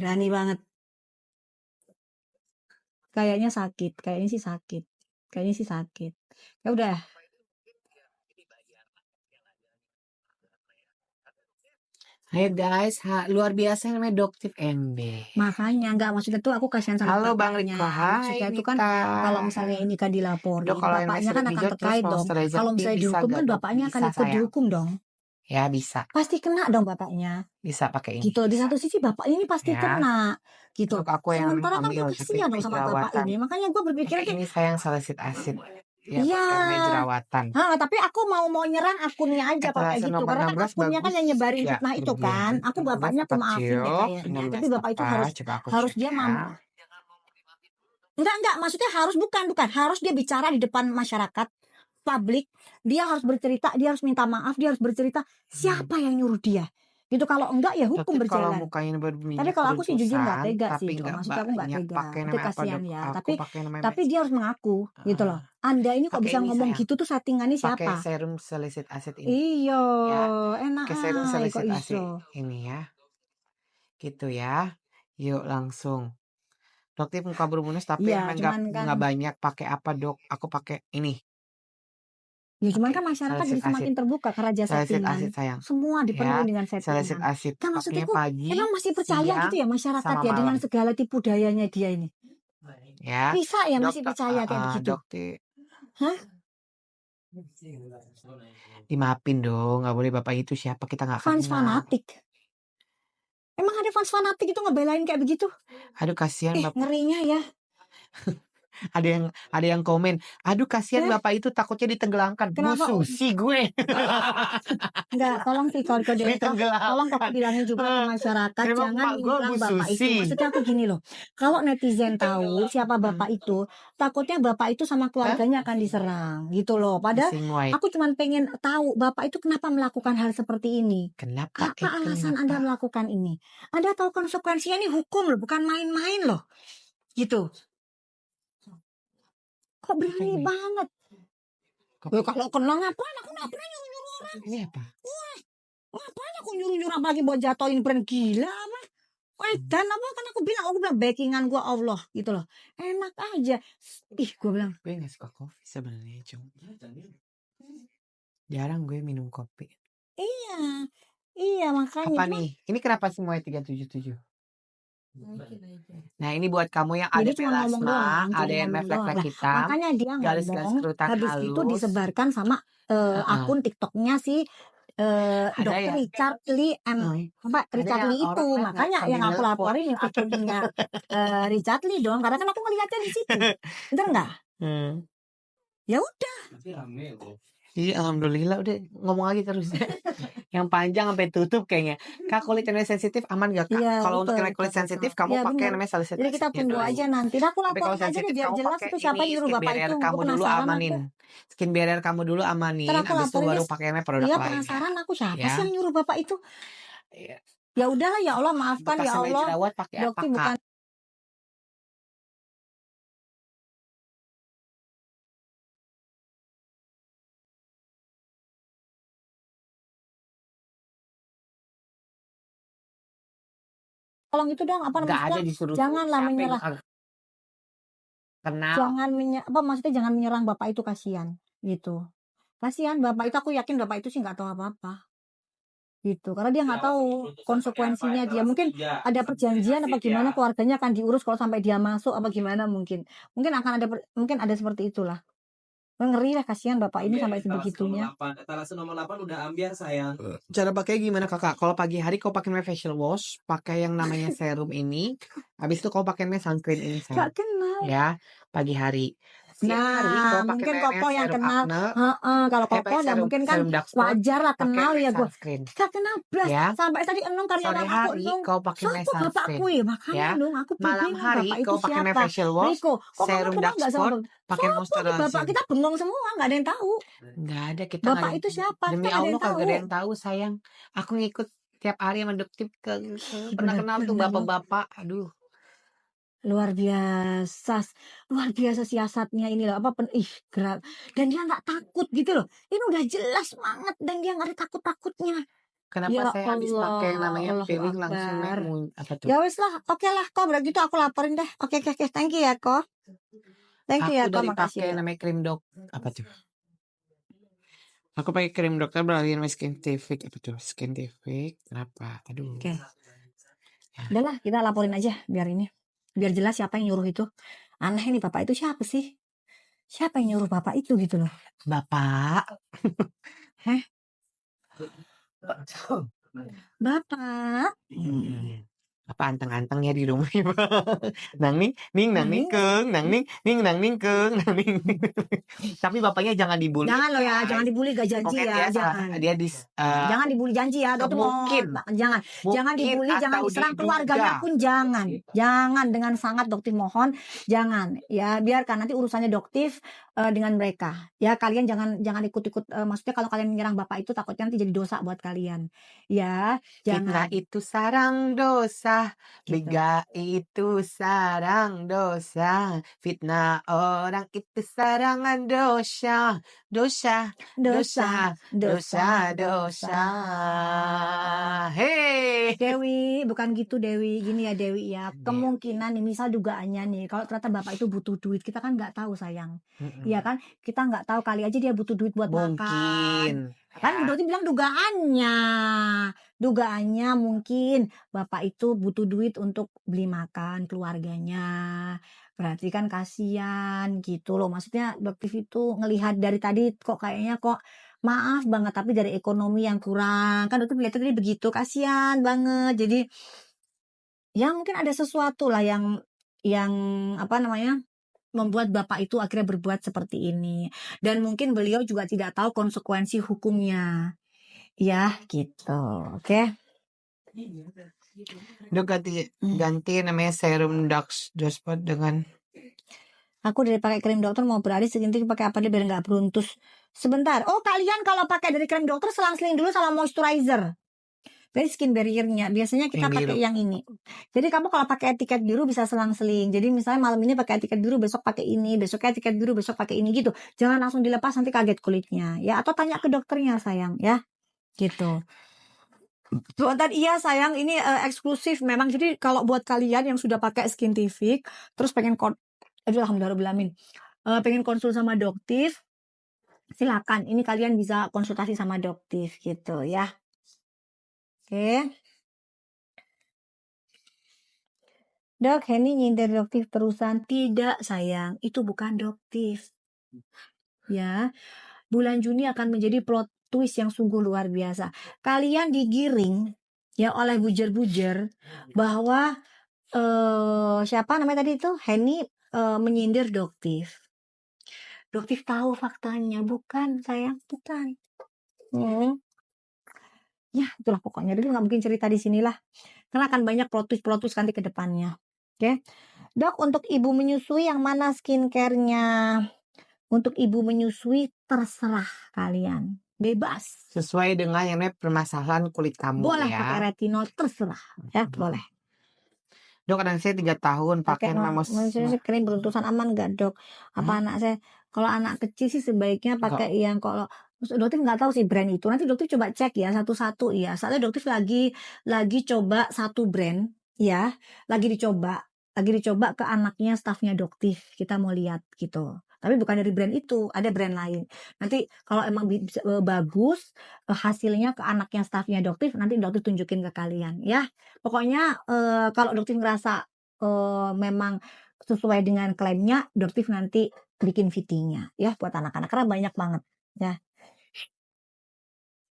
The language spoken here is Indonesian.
Berani banget. Kayaknya sakit. Kayaknya sih sakit. Ya udah. Hai guys, luar biasa yang namanya Doktif MB. Makanya nggak, maksudnya tuh aku kasihan sama Halo Bang bapaknya. Riko, hai Maksudnya tuh kan Nita. kalau misalnya ini kan Dok, dilaporin, kalau yang bapaknya namanya kan sirup akan hijau terus terkait dong. monster Kalau rezeki misalnya bisa dihukum gak kan Dok? bapaknya akan Bisa ikut sayang. dihukum dong. Ya bisa, Pasti kena dong bapaknya. bisa pakai ini. Gitu. Di satu sisi bapak ini pasti Ya, kena. Gitu. Dok aku yang Sementara kan hamil gue tapi kasihan dong sama bapak jerawatan. ini. Makanya gue berpikir Pakai ini sayang salisit asid. Ya, iya. buat yang jerawatan. Tapi aku mau nyerang akunnya aja kalau kayak Etalase gitu. nomor Karena kan 16 akunnya kan bagus. yang nyebarin Ya, fitnah itu berlebihan. kan. Aku 16 bapaknya aku apa maafin deh Cio? kayaknya. 16 Tapi bapak itu apa? harus Coba aku harus cek dia ya. Enggak, maksudnya harus bukan. Harus dia bicara di depan masyarakat, publik. Dia harus bercerita, dia harus minta maaf, dia harus bercerita siapa yang nyuruh dia. Gitu, kalau enggak ya hukum Tapi kalau berjalan. mukanya Tapi berminyak kalau aku sih jujur nggak beruntusan, tega tapi sih, nggak maksudnya aku nggak banyak tega. pakai Itu namanya apa kasihan Dok? ya. Aku pakai namanya Tapi dia harus mengaku gitu loh. Anda ini kok pakai bisa ini ngomong sayang. gitu tuh settingannya Pakai siapa? serum salicylic acid ini. Iya, Ya, enak pakai serum kok salicylic acid iso. ini ya. Gitu ya. Yuk langsung. Dokter muka berminus tapi Iya, emang cuman kan nggak banyak pakai apa Dok? Aku pakai ini. ya cuman Pakai kan masyarakat salicylic jadi semakin acid. terbuka karena jasa Salicylic settingan. acid sayang. Semua dipenuhi Ya, dengan salicylic settingan. acid Kan maksudnya pakainya pagi, emang masih percaya siang, gitu ya masyarakat sama ya dengan malam. segala tipu dayanya dia ini. Ya. Bisa ya masih percaya kayak begitu. Dokter. Hah? Dimaafin dong, nggak boleh bapak itu siapa, kita nggak Fans kenal. fanatik. Emang ada fans fanatik itu ngebelain kayak begitu? Aduh kasihan bapak. Ngerinya ya. Ada yang komen, aduh kasihan bapak itu takutnya ditenggelamkan. Kenapa? Bu Susi gue. Enggak, tolong sih kalau tolong kau bilangin juga ke masyarakat Emang jangan mak gue Bu menyerang bapak itu. Susi. Maksudnya aku gini loh, kalau netizen tahu siapa bapak itu, takutnya bapak itu sama keluarganya akan diserang gitu loh. Padahal aku cuma pengen tahu bapak itu kenapa melakukan hal seperti ini. Kenapa? Apa alasan Anda melakukan ini? Anda tahu konsekuensinya ini hukum loh, bukan main-main loh. Gitu. Kok berani banget? Kalau kenal ngapain? Aku nggak pernah nyuruh orang. Ini apa? Ngapain aku nyuruh apalagi buat jatohin brand gila mah. Dan apa kan aku bilang backingan gue Allah gitu loh. Enak aja. Ih, gue bilang. Gue gak suka kopi sebenarnya, jarang gue minum kopi. Iya makanya. Apa nih? Ini kenapa semuanya 377? Nah ini buat kamu yang ada melasma, ada yang flek-flek hitam, makanya dia garis-garis ngomong kerutan habis halus. itu disebarkan sama akun TikToknya si Dr. Richard Lee Richard Lee itu. Makanya yang aku laporin yang akunnya Richard Lee dong, karena kan aku ngeliatnya di situ. Bener nggak? Ya udah. Iya, alhamdulillah udah ngomong lagi terus. Yang panjang sampai tutup kayaknya. Kak, kulit yang sensitif aman gak Kak? Iya, kalau untuk yang kulit sensitif kamu pakai namanya salicylic acid. Jadi kita tunggu aja nanti. Nah, aku Tapi kalau laporin aja deh sensitif biar kamu jelas pakai itu siapa yang nyuruh bapak itu. kamu dulu amanin. Skin barrier kamu dulu amanin, habis itu baru pakai produk lain. Iya, penasaran aku siapa sih yang nyuruh bapak itu? Iya. Ya udahlah ya Allah, maafkan ya Allah. Jerawat pakai apa Kak? Tolong itu dong, apa namanya? Janganlah menyerah. Maksudnya jangan menyerang bapak itu, kasihan gitu. Kasihan bapak itu, aku yakin bapak itu sih nggak tahu apa-apa. Gitu, karena dia nggak tahu konsekuensinya. Dia mungkin ada perjanjian apa gimana, keluarganya akan diurus kalau sampai dia masuk apa gimana, mungkin akan ada seperti itulah. Ngeri lah, kasihan bapak ini sampai sebegitunya. Etalase nomor 8 udah ambiar sayang. Cara pakai gimana Kakak? Kalau pagi hari kau pakai facial wash, pakai yang namanya serum ini, habis itu kau pakai sunscreen ini sayang. Gak kenal. Ya, pagi hari. Nah, mungkin Koko yang kenal. Kalau Koko ya mungkin kan wajar lah kenal ya gue. Gak kenal blas. Ya. Sampai tadi Enung karyawan aku hari kau pakai sunscreen. Bapakku ya, makanya dong aku malam hari kau pakai facial wash, serum dark spot, pakai moisturizer. Bapak kita bengong semua, nggak ada yang tahu. Nggak ada, kita bapak itu siapa? Demi Allah kagak ada yang tahu sayang. Aku ngikut tiap hari sama Dokter pernah kenal tuh bapak-bapak. Aduh. Luar biasa siasatnya ini loh, gerak, dan dia nggak takut gitu loh. Ini udah jelas banget dan dia nggak ada takutnya. Kenapa Ya saya habis pakai yang namanya Allah, Allahu pilih langsung Akbar. apa tuh? Ya wes lah, oke lah kok begitu aku laporin deh. Oke, thank you ya kok. Thank you ya Aku kok, dari makasih pakai ya. namanya krim dok apa tuh? Aku pakai krim dokter beralih namanya Skintific apa tuh? Skintific kenapa? Aduh. Oke. Ya. Udahlah, kita laporin aja biar jelas siapa yang nyuruh itu. Aneh ini bapak itu siapa sih? Siapa yang nyuruh bapak itu gitu loh? Bapak. Heh, bapak. Apa anteng-anteng ya di rumah ya, nang ning nang ning keng nang ning keng nang ning. Tapi bapaknya jangan dibully. Jangan loh ya, jangan dibully, gak janji Pokoknya ya, dia jangan. dia Jangan dibully, janji ya, dokter mungkin mohon. Jangan dibully, jangan atau diserang diduga. keluarganya pun jangan dengan sangat dokter mohon, jangan ya, biarkan nanti urusannya doktif dengan mereka. Ya kalian jangan ikut-ikut, maksudnya kalau kalian menyerang bapak itu takutnya nanti jadi dosa buat kalian. Ya, Fitnah jangan. itu sarang dosa, Gitu. bega itu sarang dosa, fitnah orang itu sarangan dosa, dosa, dosa, dosa, dosa. Hei, Dewi, bukan gitu Dewi. Gini ya Dewi ya. Kemungkinan nih, misal dugaannya nih, kalau ternyata bapak itu butuh duit, kita kan nggak tahu sayang. Iya kan? Kita nggak tahu, kali aja dia butuh duit buat makan. mungkin. Kan berarti bilang dugaannya mungkin bapak itu butuh duit untuk beli makan keluarganya. Berarti kan kasihan gitu loh. Maksudnya dokter itu ngelihat dari tadi kok kayaknya kok maaf banget tapi dari ekonomi yang kurang. Kan dokter melihat tadi begitu, kasihan banget. Jadi ya mungkin ada sesuatu lah yang apa namanya? Membuat bapak itu akhirnya berbuat seperti ini. Dan mungkin beliau juga tidak tahu konsekuensi hukumnya. Ya, gitu. Oke. Dok ganti namanya serum Dospot dengan Aku dari pakai krim dokter mau beralih seginting pakai apa dia biar nggak beruntus. Sebentar. Oh, kalian kalau pakai dari krim dokter selang-seling dulu sama moisturizer. Dari skin barrier-nya. Biasanya kita Yang pakai biru. yang ini. Jadi kamu kalau pakai etiket biru bisa selang-seling. Jadi misalnya malam ini pakai etiket biru, besok pakai ini, besoknya etiket biru, besok pakai ini gitu. Jangan langsung dilepas nanti kaget kulitnya. Ya, atau tanya ke dokternya sayang ya. Gitu. Sebentar, iya sayang, ini eksklusif memang. Jadi kalau buat kalian yang sudah pakai Skintific, terus pengen alhamdulillah pengen konsul sama doktif, silakan. Ini kalian bisa konsultasi sama doktif gitu ya. Oke. Dok, Henny nyindir doktif terusan. Tidak sayang, itu bukan doktif. Ya, bulan Juni akan menjadi plot twist yang sungguh luar biasa. Kalian digiring ya oleh bujer-bujer bahwa siapa namanya tadi itu Henny menyindir doktif. Doktif tahu faktanya, bukan sayang, bukan. Ya itulah pokoknya, jadi nggak mungkin cerita di sinilah, karena akan banyak plot twist nanti ke depannya. Oke, dok, untuk ibu menyusui yang mana skincare-nya? Untuk ibu menyusui terserah kalian, bebas. Sesuai dengan yang namanya permasalahan kulit kamu Boleh ya. pakai retinol, terserah ya, boleh. Dok, anak saya 3 tahun pakai krim beruntusan aman nggak dok? Apa anak saya, kalau anak kecil sih sebaiknya pakai yang kalau dokter nggak tahu sih brand itu. Nanti dokter coba cek ya satu-satu ya. Soalnya dokter lagi coba satu brand ya, lagi dicoba ke anaknya stafnya dokter. Kita mau lihat gitu. Tapi bukan dari brand itu, ada brand lain. Nanti kalau emang bagus hasilnya ke anaknya stafnya dokter, nanti dokter tunjukin ke kalian ya. Pokoknya kalau dokter ngerasa memang sesuai dengan klaimnya, dokter nanti bikin fittingnya ya buat anak-anak, karena banyak banget ya.